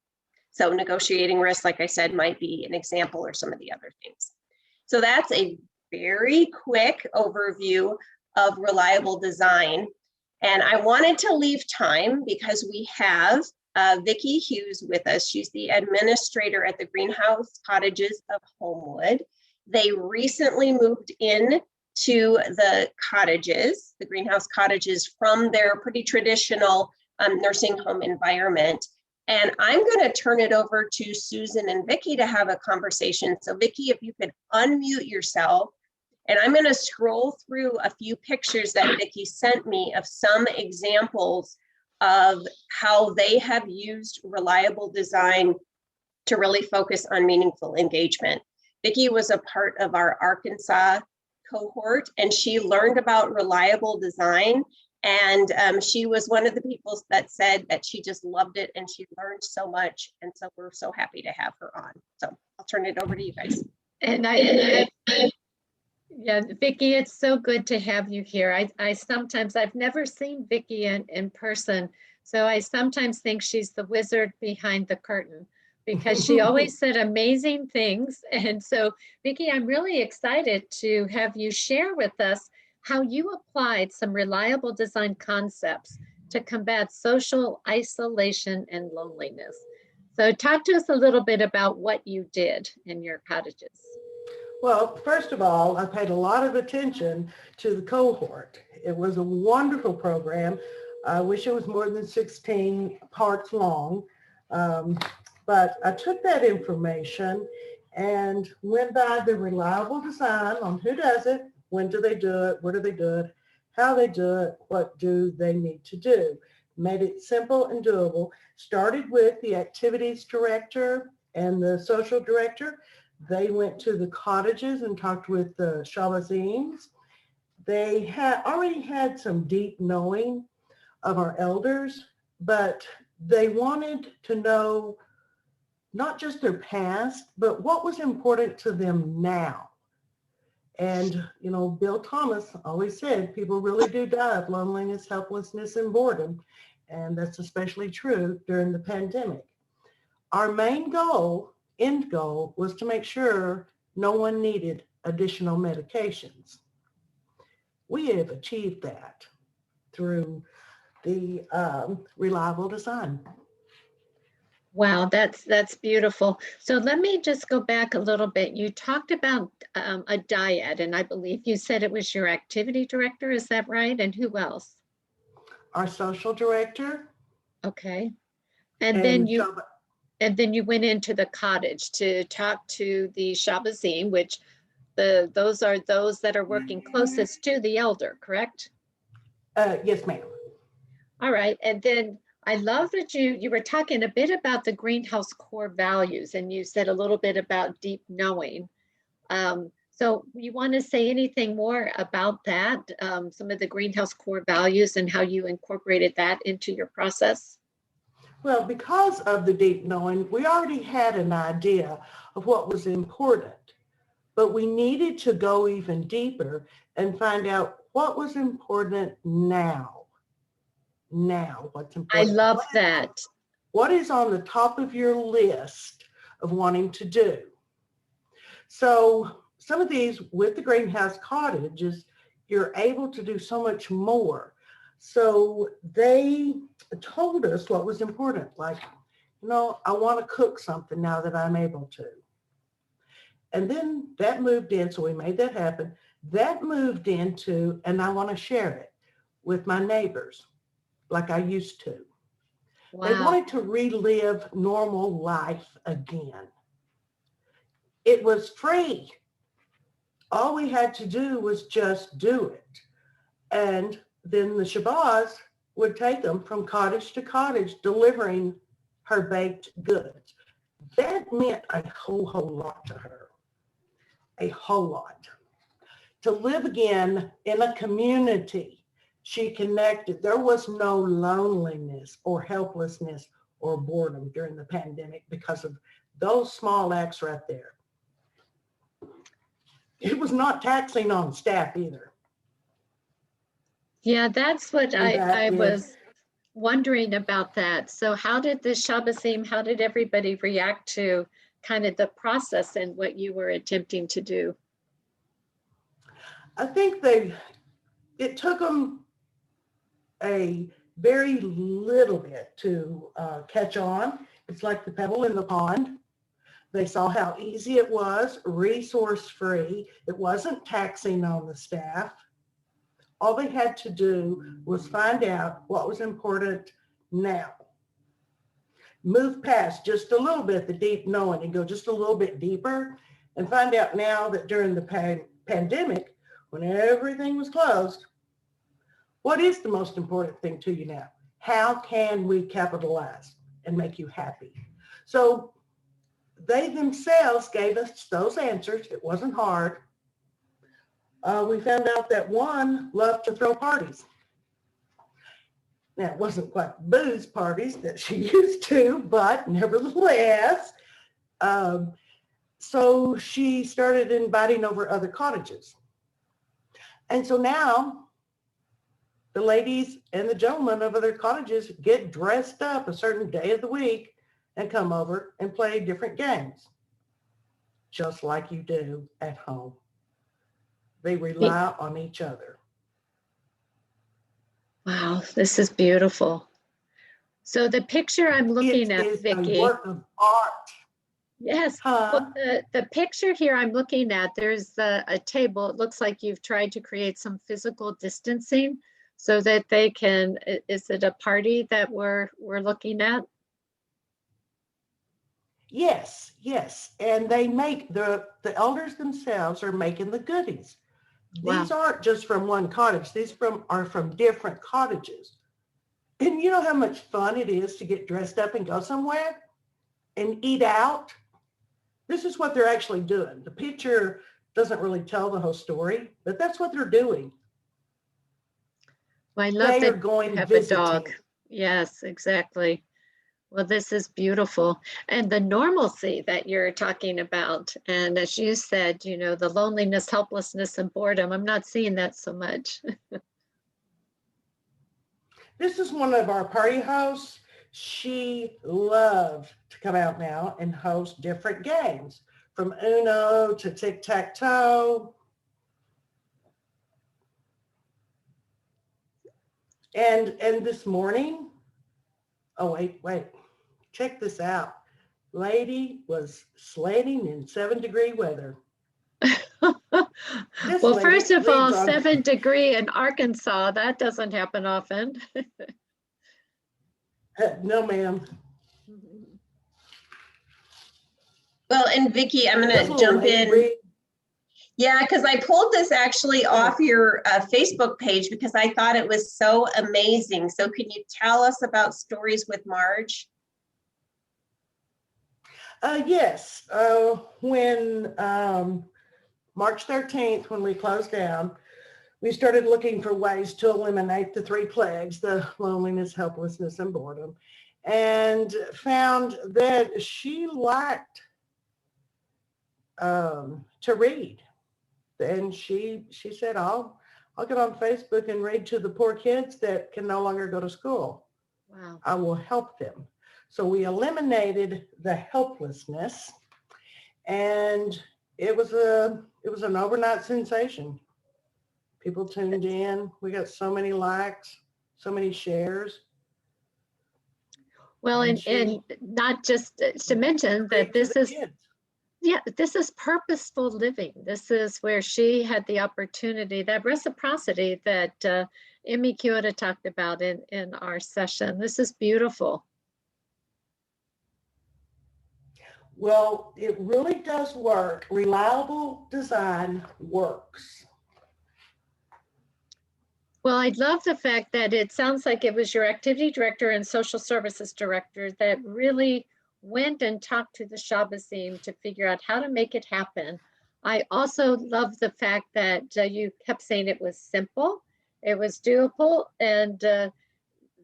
So negotiating risk, like I said, might be an example, or some of the other things. So that's a very quick overview of reliable design. And I wanted to leave time because we have Vicki Hughes with us. She's the administrator at the Greenhouse Cottages of Homewood. They recently moved in to the cottages, the Greenhouse Cottages, from their pretty traditional nursing home environment. And I'm going to turn it over to Susan and Vicki to have a conversation. So Vicki, if you could unmute yourself, and I'm going to scroll through a few pictures that Vicki sent me of some examples of how they have used reliable design to really focus on meaningful engagement. Vicki was a part of our Arkansas cohort, and she learned about reliable design. And she was one of the people that said that she just loved it and she learned so much. And so we're so happy to have her on. So I'll turn it over to you guys. And yeah, Vicki, it's so good to have you here. I've never seen Vicki in person, so I sometimes think she's the wizard behind the curtain, because she always said amazing things. And so, Vicki, I'm really excited to have you share with us how you applied some reliable design concepts to combat social isolation and loneliness. So talk to us a little bit about what you did in your cottages. Well, first of all, I paid a lot of attention to the cohort. It was a wonderful program. I wish it was more than 16 parts long, but I took that information and went by the reliable design on who does it, when do they do it, where do they do it, how they do it, what do they need to do. Made it simple and doable. Started with the activities director and the social director. They went to the cottages and talked with the Shabazines. They had already had some deep knowing of our elders, but they wanted to know not just their past, but what was important to them now. And, Bill Thomas always said, people really do die of loneliness, helplessness, and boredom. And that's especially true during the pandemic. Our main goal, end goal, was to make sure no one needed additional medications. We have achieved that through the reliable design. Wow, that's beautiful. So let me just go back a little bit. You talked about a dyad, and I believe you said it was your activity director. Is that right? And who else? Our social director. Okay. And then you went into the cottage to talk to the Shabazine, which those are those that are working closest to the elder, correct? Yes, ma'am. All right. And then I love that you were talking a bit about the greenhouse core values, and you said a little bit about deep knowing. So you want to say anything more about that, some of the greenhouse core values and how you incorporated that into your process? Well, because of the deep knowing, we already had an idea of what was important, but we needed to go even deeper and find out what was important now. What's important. I love that. What is on the top of your list of wanting to do? So some of these with the greenhouse cottages, you're able to do so much more. So they told us what was important, like, I want to cook something now that I'm able to. And then that moved in, so we made that happen. That moved into, and I want to share it with my neighbors like I used to. Wow. They wanted to relive normal life again. It was free. All we had to do was just do it. And then the Shabazz would take them from cottage to cottage, delivering her baked goods. That meant a whole lot to her, a whole lot. To live again in a community, she connected. There was no loneliness or helplessness or boredom during the pandemic because of those small acts right there. It was not taxing on staff either. Yeah, that's what I is, was wondering about that. So how did the Shabbasim, how did everybody react to kind of the process and what you were attempting to do? I think it took them a very little bit to catch on. It's like the pebble in the pond. They saw how easy it was, resource-free. It wasn't taxing on the staff. All they had to do was find out what was important now. Move past just a little bit the deep knowing and go just a little bit deeper and find out now that during the pandemic, when everything was closed, what is the most important thing to you now? How can we capitalize and make you happy? So they themselves gave us those answers. It wasn't hard. We found out that one loved to throw parties. Now, it wasn't quite booze parties that she used to, but nevertheless, so she started inviting over other cottages. And so now the ladies and the gentlemen of other cottages get dressed up a certain day of the week and come over and play different games, just like you do at home. They rely on each other. Wow, this is beautiful. So the picture I'm looking at, Vicki. A work of art. Yes. Huh? Well, the picture here I'm looking at, there's a table. It looks like you've tried to create some physical distancing so that they can, is it a party that we're looking at? Yes, yes. And they make, the elders themselves are making the goodies. Wow. These aren't just from one cottage. These are from different cottages. And you know how much fun it is to get dressed up and go somewhere and eat out? This is what they're actually doing. The picture doesn't really tell the whole story, but that's what they're doing. Well, I love that going you have visiting. a dog. Yes, exactly. Well, this is beautiful. And the normalcy that you're talking about. And as you said, the loneliness, helplessness, and boredom, I'm not seeing that so much. This is one of our party hosts. She loved to come out now and host different games, from Uno to tic-tac-toe. And this morning, oh, wait. Check this out. Lady was sledding in 7-degree weather. Well, first of all, 7-degree in Arkansas, that doesn't happen often. No, ma'am. Well, and Vicki, I'm going to jump in. Yeah, because I pulled this actually off your Facebook page because I thought it was so amazing. So can you tell us about Stories with Marge? Yes. When March 13th, when we closed down, we started looking for ways to eliminate the 3 plagues, the loneliness, helplessness, and boredom, and found that she liked to read. And she said, I'll get on Facebook and read to the poor kids that can no longer go to school. Wow. I will help them. So we eliminated the helplessness, and it was an overnight sensation. People tuned in. We got so many likes, so many shares. Well, and not just to mention that this is, yeah, this is purposeful living. This is where she had the opportunity, that reciprocity that Emmy Kyoto talked about in our session. This is beautiful. Well, it really does work. Reliable design works. Well, I love the fact that it sounds like it was your activity director and social services director that really went and talked to the Shabazim to figure out how to make it happen. I also love the fact that you kept saying it was simple, it was doable, and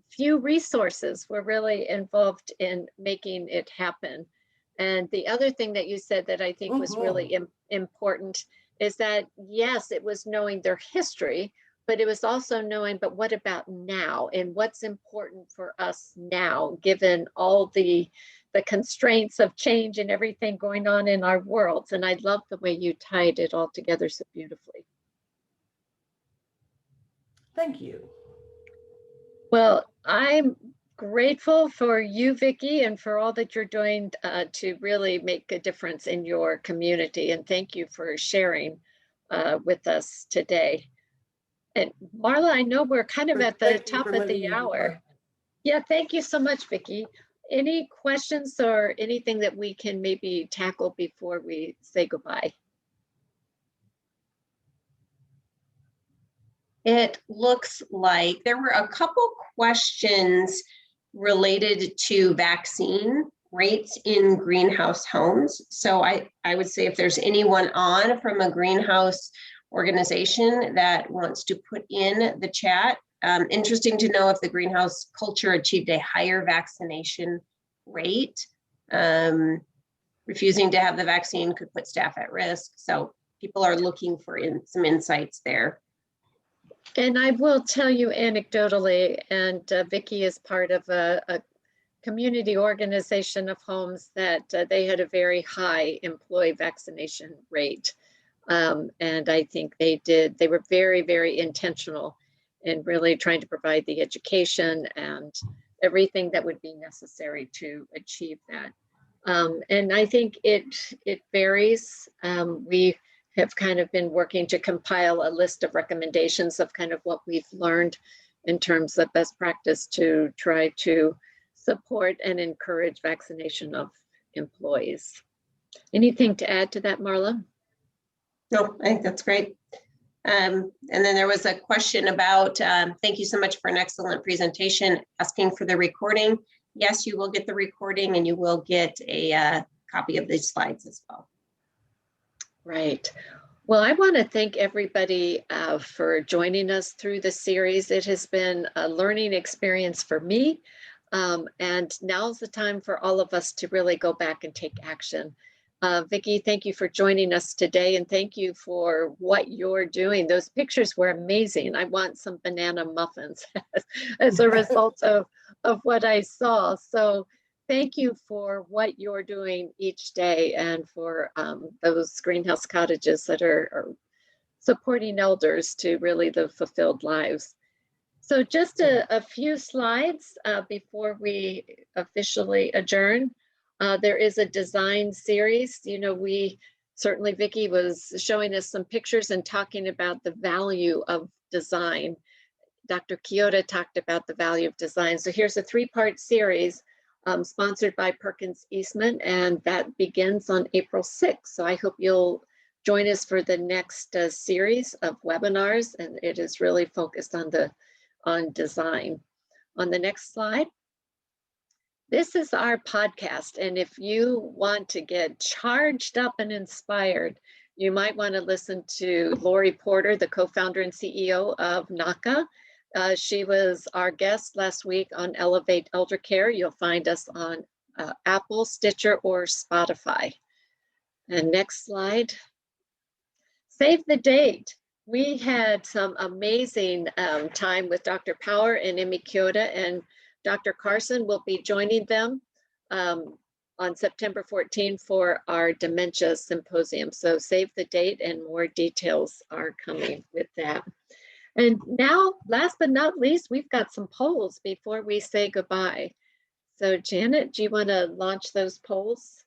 few resources were really involved in making it happen. And the other thing that you said that I think was really important is that, yes, it was knowing their history, but it was also knowing, but what about now? And what's important for us now, given all the constraints of change and everything going on in our worlds. And I love the way you tied it all together so beautifully. Thank you. Well, I'm grateful for you, Vicki, and for all that you're doing to really make a difference in your community. And thank you for sharing with us today. And Marla, I know we're kind of at the top of the hour. Yeah, thank you so much, Vicki. Any questions or anything that we can maybe tackle before we say goodbye? It looks like there were a couple questions related to vaccine rates in greenhouse homes. So I would say if there's anyone on from a greenhouse organization that wants to put in the chat, interesting to know if the greenhouse culture achieved a higher vaccination rate. Refusing to have the vaccine could put staff at risk. So people are looking for some insights there. And I will tell you anecdotally, and Vicki is part of a community organization of homes that they had a very high employee vaccination rate. And I think they were very, very intentional in really trying to provide the education and everything that would be necessary to achieve that. And I think it varies. We have kind of been working to compile a list of recommendations of kind of what we've learned in terms of best practice to try to support and encourage vaccination of employees. Anything to add to that, Marla? No, I think that's great. And then there was a question about, thank you so much for an excellent presentation, asking for the recording. Yes, you will get the recording and you will get a copy of these slides as well. Right. Well, I want to thank everybody for joining us through the series. It has been a learning experience for me. And now's the time for all of us to really go back and take action. Vicki, thank you for joining us today, and thank you for what you're doing. Those pictures were amazing. I want some banana muffins as a result of what I saw. So thank you for what you're doing each day and for those greenhouse cottages that are supporting elders to really live fulfilled lives. So just a few slides before we officially adjourn. There is a design series. You know, certainly Vicki was showing us some pictures and talking about the value of design. Dr. Kyoto talked about the value of design. So here's a 3-part series sponsored by Perkins Eastman, and that begins on April 6th. So I hope you'll join us for the next series of webinars, and it is really focused on design. On the next slide. This is our podcast, and if you want to get charged up and inspired, you might want to listen to Lori Porter, the co-founder and CEO of NACA. She was our guest last week on Elevate Elder Care. You'll find us on Apple, Stitcher, or Spotify. And next slide. Save the date. We had some amazing time with Dr. Power and Emmy Kyoto, and Dr. Carson will be joining them on September 14 for our Dementia Symposium. So save the date and more details are coming with that. And now, last but not least, we've got some polls before we say goodbye. So Janet, do you want to launch those polls?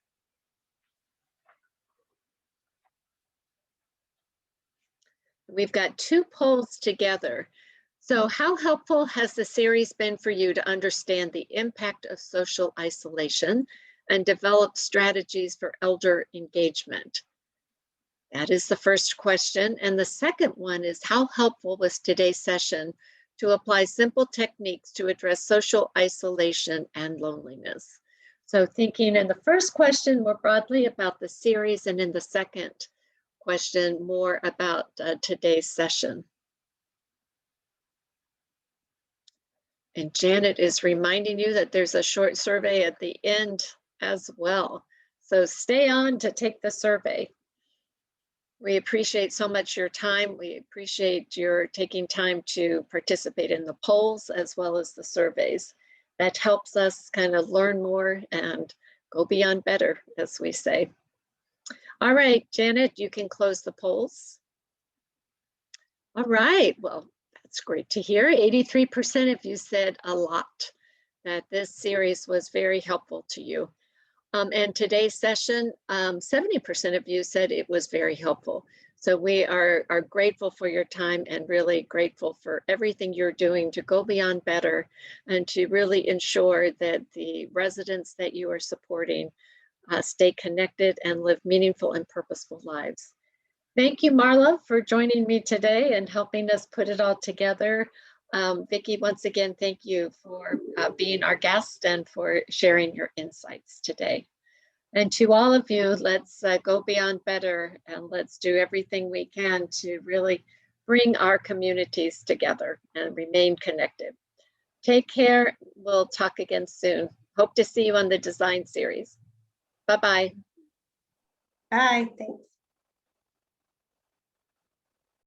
We've got 2 polls together. So how helpful has the series been for you to understand the impact of social isolation and develop strategies for elder engagement? That is the first question. And the second one is, how helpful was today's session to apply simple techniques to address social isolation and loneliness? So thinking in the first question more broadly about the series, and in the second question more about today's session. And Janet is reminding you that there's a short survey at the end as well. So stay on to take the survey. We appreciate so much your time. We appreciate your taking time to participate in the polls as well as the surveys. That helps us kind of learn more and go beyond better, as we say. All right, Janet, you can close the polls. All right, well, that's great to hear. 83% of you said a lot, that this series was very helpful to you. And today's session, 70% of you said it was very helpful. So we are grateful for your time and really grateful for everything you're doing to go beyond better and to really ensure that the residents that you are supporting stay connected and live meaningful and purposeful lives. Thank you, Marla, for joining me today and helping us put it all together. Vicki, once again, thank you for being our guest and for sharing your insights today. And to all of you, let's go beyond better and let's do everything we can to really bring our communities together and remain connected. Take care. We'll talk again soon. Hope to see you on the design series. Bye-bye. Bye, thanks.